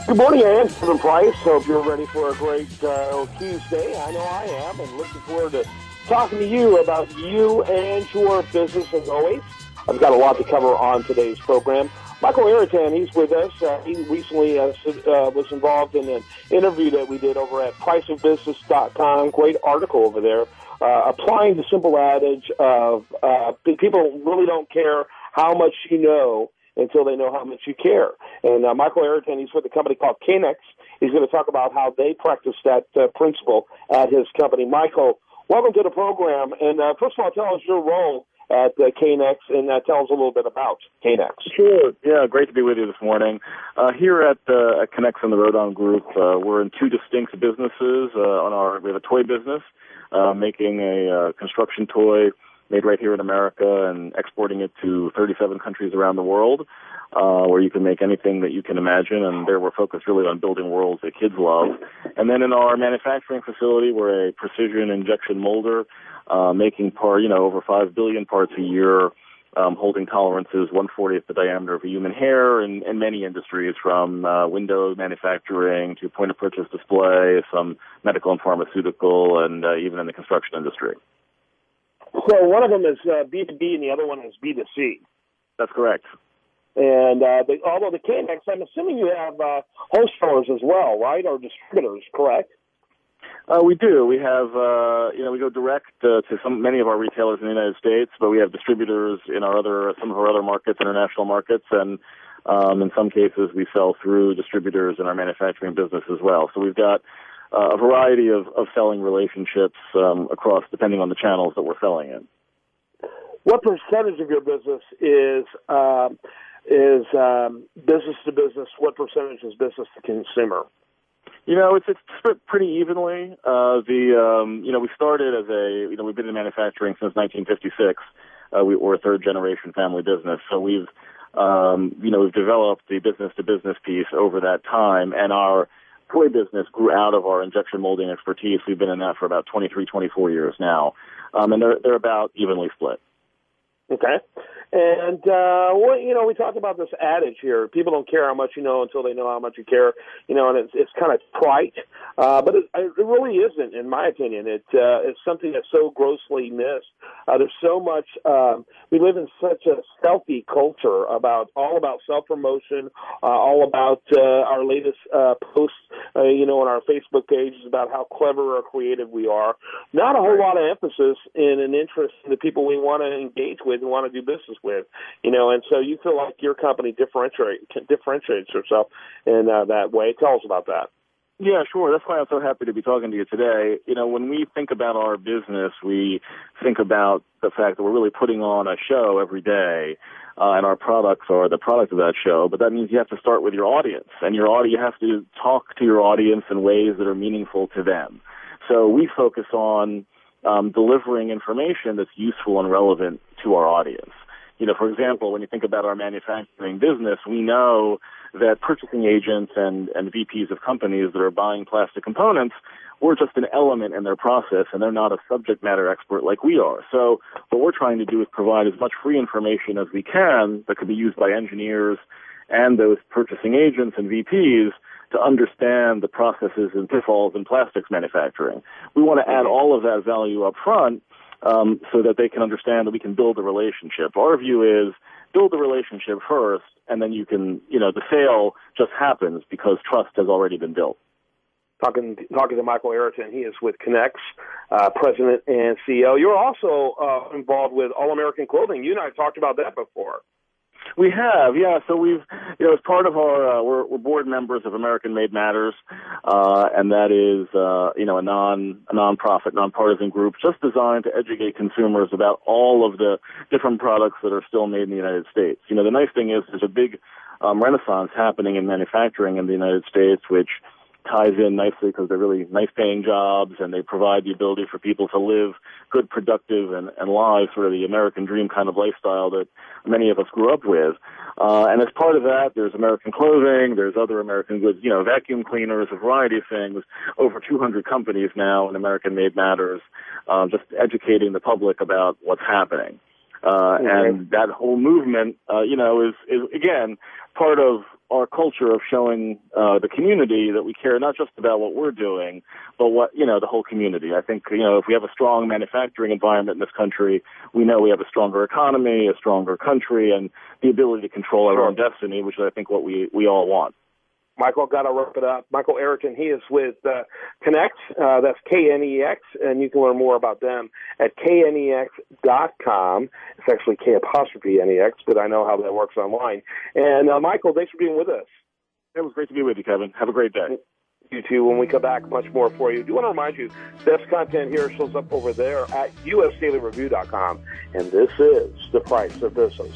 Good morning, Ann. Kevin Price. Hope you're ready for a great Tuesday. I know I am, and looking forward to talking to you about you and your business as always. I've got a lot to cover on today's program. Michael Araten, he's with us. He recently was involved in an interview that we did over at priceofbusiness.com. Great article over there, applying the simple adage of people really don't care how much you know until they know how much you care. And Michael Araten, he's with a company called Knex. He's going to talk about how they practice that principle at his company. Michael, welcome to the program. And first of all, tell us your role at Knex, and tell us a little bit about Knex. Sure. Yeah, great to be with you this morning. Here at Knex and the Araten Group, we're in two distinct businesses. We have a toy business, making a construction toy made right here in America and exporting it to 37 countries around the world, where you can make anything that you can imagine, and there we're focused really on building worlds that kids love. And then in our manufacturing facility, we're a precision injection molder, making over 5 billion parts a year, holding tolerances 1/40th the diameter of a human hair in many industries, from window manufacturing to point-of-purchase display, some medical and pharmaceutical, and even in the construction industry. So one of them is B2B and the other one is B2C. That's correct. And although the Knex, I'm assuming you have wholesalers as well, right, or distributors, correct? We do. We have, we go direct to many of our retailers in the United States, but we have distributors in some of our other markets, international markets, and in some cases we sell through distributors in our manufacturing business as well. So we've got a variety of selling relationships across, depending on the channels that we're selling in. What percentage of your business is business to business? What percentage is business to consumer? It's split pretty evenly. We started as we've been in manufacturing since 1956. We're a third generation family business, so we've developed the business to business piece over that time, and our toy business grew out of our injection molding expertise. We've been in that for about 23, 24 years now, and they're about evenly split. Okay. And, we talked about this adage here. People don't care how much you know until they know how much you care, and it's kind of trite, but it really isn't, in my opinion. It's something that's so grossly missed. There's so much, we live in such a stealthy culture all about self-promotion, all about our latest posts, on our Facebook pages about how clever or creative we are. Not a whole lot of emphasis in an interest in the people we want to engage with and want to do business with, and so you feel like your company differentiates yourself in that way. Tell us about that. Yeah, sure. That's why I'm so happy to be talking to you today. When we think about our business, we think about the fact that we're really putting on a show every day, and our products are the product of that show. But that means you have to start with your audience, and you have to talk to your audience in ways that are meaningful to them. So we focus on delivering information that's useful and relevant to our audience. For example, when you think about our manufacturing business, we know that purchasing agents and VPs of companies that are buying plastic components, we're just an element in their process, and they're not a subject matter expert like we are. So what we're trying to do is provide as much free information as we can that could be used by engineers and those purchasing agents and VPs to understand the processes and pitfalls in plastics manufacturing. We want to add all of that value up front, so that they can understand that we can build a relationship. Our view is build the relationship first, and then you can, the sale just happens because trust has already been built. Talking to Michael Araten, he is with Knex, President and CEO. You're also involved with All American Clothing. You and I talked about that before. We have, yeah. So we've, as part of our, we're board members of American Made Matters, and that is, a nonprofit, nonpartisan group just designed to educate consumers about all of the different products that are still made in the United States. The nice thing is there's a big renaissance happening in manufacturing in the United States, which ties in nicely because they're really nice-paying jobs, and they provide the ability for people to live good, productive, and lives, sort of the American dream kind of lifestyle that many of us grew up with. And as part of that, there's American clothing, there's other American goods, vacuum cleaners, a variety of things. Over 200 companies now in American Made Matters, just educating the public about what's happening. And that whole movement, is again, part of our culture of showing the community that we care not just about what we're doing, but what, the whole community. I think, if we have a strong manufacturing environment in this country, we know we have a stronger economy, a stronger country, and the ability to control our own destiny, which is, I think, what we all want. Michael, got to wrap it up. Michael Araten, he is with Knex, that's K-N-E-X, and you can learn more about them at knex.com. It's actually K''N-E-X, but I know how that works online. And Michael, thanks for being with us. It was great to be with you, Kevin. Have a great day. You too. When we come back, much more for you. Do want to remind you, this content here shows up over there at usdailyreview.com, and this is The Price of Business.